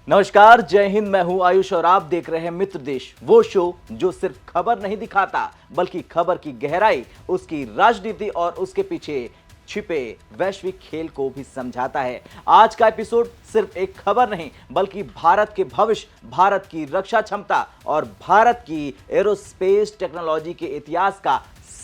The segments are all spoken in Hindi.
नमस्कार, जय हिंद। मैं हूं आयुष और आप देख रहे हैं मित्र देश, वो शो जो सिर्फ खबर नहीं दिखाता बल्कि खबर की गहराई, उसकी राजनीति और उसके पीछे छिपे वैश्विक खेल को भी समझाता है। आज का एपिसोड सिर्फ एक खबर नहीं बल्कि भारत के भविष्य, भारत की रक्षा क्षमता और भारत की एरोस्पेस टेक्नोलॉजी के इतिहास का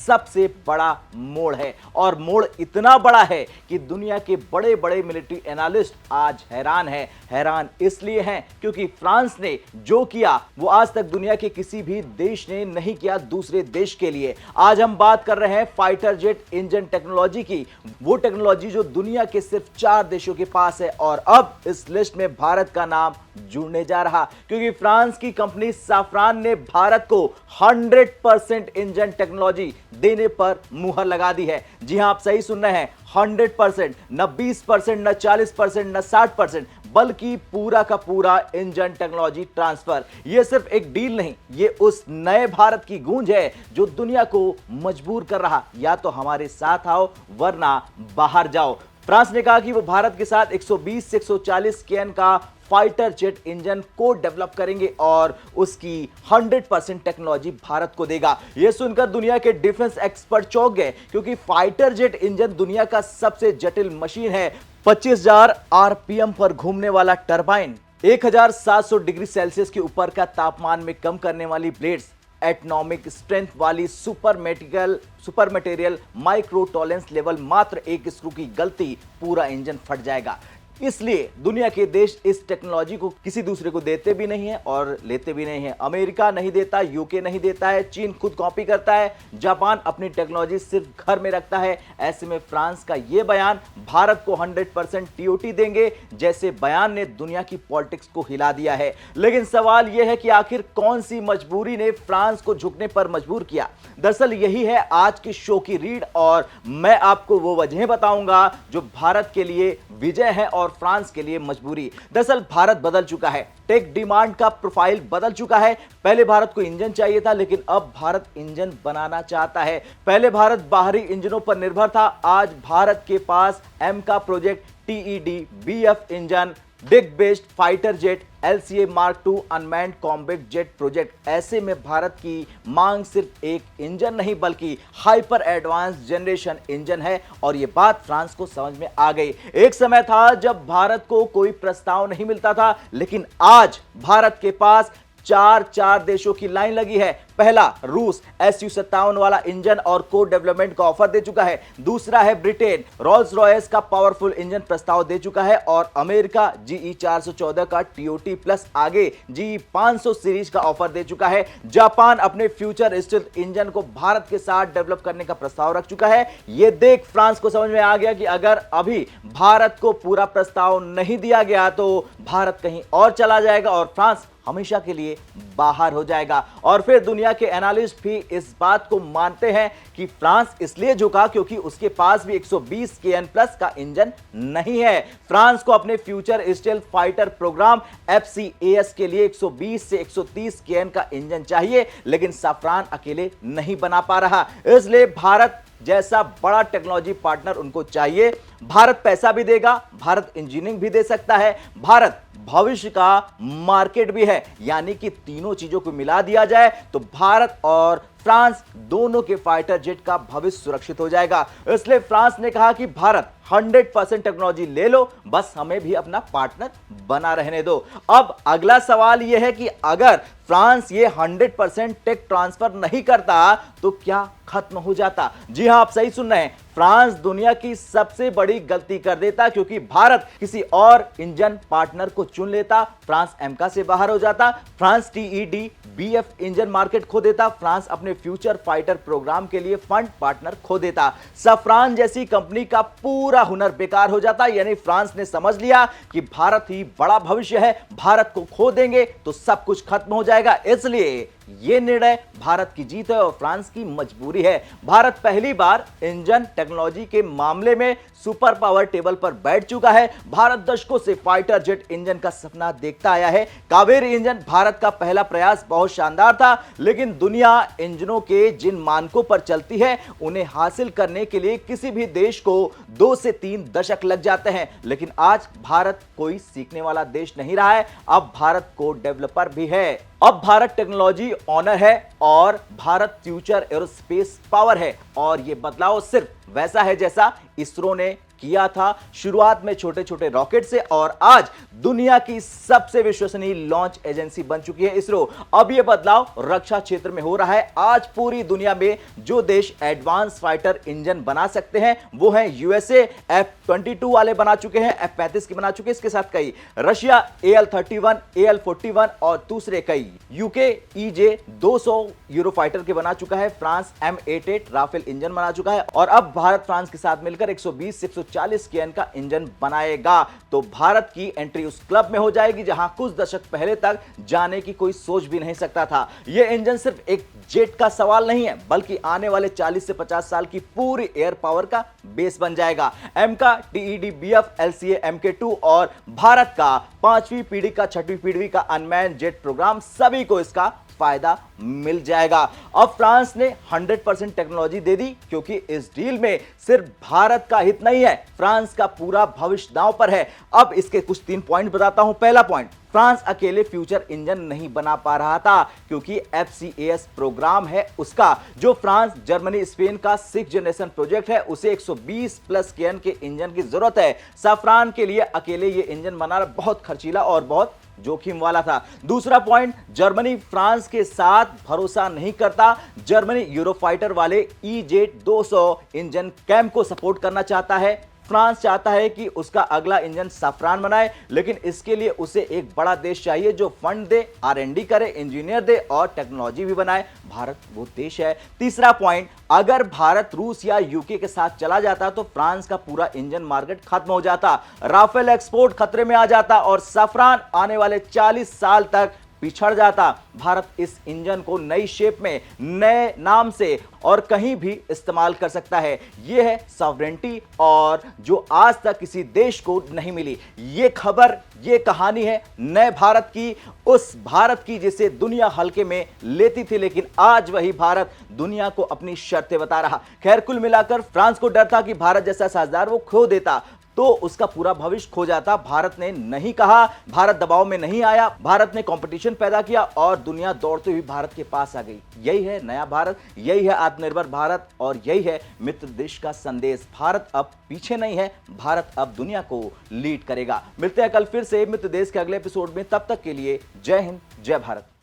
सबसे बड़ा मोड़ है। और मोड़ इतना बड़ा है कि दुनिया के बड़े बड़े मिलिट्री एनालिस्ट आज हैरान हैं। हैरान इसलिए हैं क्योंकि फ्रांस ने जो किया वो आज तक दुनिया के किसी भी देश ने नहीं किया दूसरे देश के लिए। आज हम बात कर रहे हैं फाइटर जेट इंजन टेक्नोलॉजी की, वो टेक्नोलॉजी जो दुनिया के सिर्फ 4 देशों के पास है। और अब इस लिस्ट में भारत का नाम जुड़ने जा रहा क्योंकि फ्रांस की कंपनी साफ्रान ने भारत को 100% इंजन टेक्नोलॉजी देने पर मुहर लगा दी है। जी हां, आप सही सुन रहे हैं, 100%, न 20%, न 40%, न 60%, बल्कि पूरा का पूरा इंजन टेक्नोलॉजी ट्रांसफर। यह सिर्फ एक डील नहीं, यह उस नए भारत की गूंज है जो दुनिया को मजबूर कर रहा, या तो हमारे साथ आओ वरना बाहर जाओ। फ्रांस ने कहा कि वो भारत के साथ 120 से 140 केएन का फाइटर जेट इंजन को डेवलप करेंगे और उसकी 100% टेक्नोलॉजी भारत को देगा। यह सुनकर दुनिया के डिफेंस एक्सपर्ट चौंक गए क्योंकि फाइटर जेट इंजन दुनिया का सबसे जटिल मशीन है। 25,000 आरपीएम पर घूमने वाला टरबाइन, 1700 डिग्री सेल्सियस के ऊपर का तापमान में कम करने वाली ब्लेड्स, एटॉमिक स्ट्रेंथ वाली super material micro tolerance level, मात्र एक स्क्रू की गलती पूरा इंजन फट जाएगा। इसलिए दुनिया के देश इस टेक्नोलॉजी को किसी दूसरे को देते भी नहीं है और लेते भी नहीं है। अमेरिका नहीं देता, यूके नहीं देता है, चीन खुद कॉपी करता है, जापान अपनी टेक्नोलॉजी सिर्फ घर में रखता है। ऐसे में फ्रांस का यह बयान, भारत को 100% टीओटी देंगे, जैसे बयान ने दुनिया की पॉलिटिक्स को हिला दिया है। लेकिन सवाल यह है कि आखिर कौन सी मजबूरी ने फ्रांस को झुकने पर मजबूर किया। दरअसल यही है आज की शो की रीड और मैं आपको वो वजहें बताऊंगा जो भारत के लिए विजय है और फ्रांस के लिए मजबूरी। दरअसल भारत बदल चुका है, टेक डिमांड का प्रोफाइल बदल चुका है। पहले भारत को इंजन चाहिए था लेकिन अब भारत इंजन बनाना चाहता है। पहले भारत बाहरी इंजनों पर निर्भर था, आज भारत के पास एम का project, TED, BF engine, big based fighter jet, LCA mark II unmanned combat jet project. ऐसे में भारत की मांग सिर्फ एक इंजन नहीं बल्कि हाइपर एडवांस जनरेशन इंजन है और यह बात फ्रांस को समझ में आ गई। एक समय था जब भारत को कोई प्रस्ताव नहीं मिलता था, लेकिन आज भारत के पास चार देशों की लाइन लगी है। पहला रूस Su-57 वाला इंजन और कोड डेवलपमेंट का ऑफर दे चुका है। दूसरा है ब्रिटेन, रोल्स रॉयस का पावरफुल इंजन प्रस्ताव दे चुका है और अमेरिका GE 414 का टीओटी प्लस आगे GE 500 सीरीज का ऑफर दे चुका है। जापान अपने फ्यूचर स्टील्थ इंजन को भारत के साथ डेवलप करने का प्रस्ताव रख चुका है। यह देख फ्रांस को समझ में आ गया कि अगर अभी भारत को पूरा प्रस्ताव नहीं दिया गया तो भारत कहीं और चला जाएगा और फ्रांस हमेशा के लिए बाहर हो जाएगा। और फिर दुनिया के एनालिस्ट भी इस बात को मानते हैं कि फ्रांस इसलिए झुका क्योंकि उसके पास भी 120 केएन प्लस का इंजन नहीं है। फ्रांस को अपने future stealth fighter programme FCAS के लिए 120 से 130 केएन का इंजन चाहिए, लेकिन साफ्रान अकेले नहीं बना पा रहा। इसलिए भारत जैसा बड़ा टेक्नोलॉजी पार्टनर उनको चाहिए। भारत पैसा भी देगा, भारत इंजीनियरिंग भी दे सकता है, भारत भविष्य का मार्केट भी है। यानी कि तीनों चीजों को मिला दिया जाए तो भारत और फ्रांस दोनों के फाइटर जेट का भविष्य सुरक्षित हो जाएगा। इसलिए फ्रांस ने कहा कि भारत 100% टेक्नोलॉजी ले लो, बस हमें भी अपना पार्टनर बना रहने दो। अब अगला सवाल यह है कि अगर फ्रांस ये 100% टेक ट्रांसफर नहीं करता तो क्या खत्म हो जाता? जी हां, आप सही सुन रहे हैं, फ्रांस दुनिया की सबसे बड़ी गलती कर देता क्योंकि भारत किसी और इंजन पार्टनर को चुन लेता। फ्रांस एमका से बाहर हो जाता, France TED BF engine market खो देता, फ्रांस अपने फ्यूचर फाइटर प्रोग्राम के लिए फंड पार्टनर खो देता, सफ्रान जैसी कंपनी का पूरा हुनर बेकार हो जाता। यानी फ्रांस ने समझ लिया कि भारत ही बड़ा भविष्य है, भारत को खो देंगे तो सब कुछ खत्म हो जाएगा। इसलिए ये निर्णय भारत की जीत है और फ्रांस की मजबूरी है। भारत पहली बार इंजन टेक्नोलॉजी के मामले में सुपर पावर टेबल पर बैठ चुका है। भारत दशकों से फाइटर जेट इंजन का सपना देखता आया है। कावेरी इंजन भारत का पहला प्रयास बहुत शानदार था, लेकिन दुनिया इंजनों के जिन मानकों पर चलती है उन्हें हासिल करने के लिए किसी भी देश को 2 से 3 दशक लग जाते हैं। लेकिन आज भारत कोई सीखने वाला देश नहीं रहा है, अब भारत को डेवलपर भी है। अब भारत टेक्नोलॉजी ऑनर है और भारत फ्यूचर एरोस्पेस पावर है। और यह बदलाव सिर्फ वैसा है जैसा इसरो ने किया था, शुरुआत में छोटे छोटे रॉकेट से, और आज दुनिया की सबसे विश्वसनीय लॉन्च एजेंसी बन चुकी है इसरो। अब यह बदलाव रक्षा क्षेत्र में हो रहा है। आज पूरी दुनिया में जो देश एडवांस फाइटर इंजन बना सकते हैं वो हैं यूएसए, F-22 वाले बना चुके हैं, F-35 की बना चुके हैं, इसके साथ कई रशिया AL-31, AL-41 और दूसरे कई यूके EJ-200 यूरोफाइटर के बना चुका है, फ्रांस M88 राफेल इंजन बना चुका है, और अब भारत फ्रांस के साथ मिलकर 120 से 140 केएन का इंजन बनाएगा। तो भारत की एंट्री उस क्लब में हो जाएगी जहां कुछ दशक पहले तक जाने की कोई सोच भी नहीं सकता था। यह इंजन सिर्फ एक जेट का सवाल नहीं है, बल्कि आने वाले 40 से 50 साल की पूरी एयर पावर का बेस बन जाएगा। एम का TED BF LCA MK2 और भारत का 5वीं पीढ़ी का 6वीं पीढ़ी का अनमैन जेट प्रोग्राम, सभी को इसका फायदा मिल जाएगा। अब फ्रांस ने 100% टेक्नोलॉजी दे दी, क्योंकि इस डील में सिर्फ भारत का हित नहीं है, फ्रांस का पूरा भविष्य दांव पर है। अब इसके कुछ 3 पॉइंट बताता हूं। पहला पॉइंट, फ्रांस अकेले फ्यूचर इंजन नहीं बना पा रहा था, क्योंकि FCAS प्रोग्राम है उसका, जो फ्रांस, जर्मनी, स्पेन का 6th जनरेशन प्रोजेक्ट है, उसे 120 प्लस केएन के इंजन की जरूरत है। सफरान के लिए अकेले ये इंजन बनाना बहुत खर्चीला और बहुत जोखिम वाला था। दूसरा पॉइंट, जर्मनी फ्रांस के साथ भरोसा नहीं करता। जर्मनी यूरोफाइटर वाले EJ-200 इंजन कैम को सपोर्ट करना चाहता है। फ्रांस चाहता है कि उसका अगला इंजन सफरान बनाए, लेकिन इसके लिए उसे एक बड़ा देश चाहिए जो फंड दे, R&D करे, इंजीनियर दे और टेक्नोलॉजी भी बनाए। भारत वो देश है। तीसरा पॉइंट, अगर भारत रूस या यूके के साथ चला जाता तो फ्रांस का पूरा इंजन मार्केट खत्म हो जाता, राफेल एक्सपोर्ट खतरे में आ जाता और सफरान आने वाले 40 साल तक पिछड़ जाता। भारत इस इंजन को नई शेप में, नए नाम से और कहीं भी इस्तेमाल कर सकता है। यह है सॉवरेंटी, और जो आज तक किसी देश को नहीं मिली। यह खबर, यह कहानी है नए भारत की, उस भारत की जिसे दुनिया हल्के में लेती थी, लेकिन आज वही भारत दुनिया को अपनी शर्तें बता रहा। खैर, कुल मिलाकर फ्रांस को डर था कि भारत जैसा साझेदार वो खो देता तो उसका पूरा भविष्य खो जाता। भारत ने नहीं कहा, भारत दबाव में नहीं आया, भारत ने कंपटीशन पैदा किया और दुनिया दौड़ते हुए भारत के पास आ गई। यही है नया भारत, यही है आत्मनिर्भर भारत और यही है मित्र देश का संदेश। भारत अब पीछे नहीं है, भारत अब दुनिया को लीड करेगा। मिलते हैं कल फिर से मित्र देश के अगले एपिसोड में, तब तक के लिए जय हिंद, जय भारत।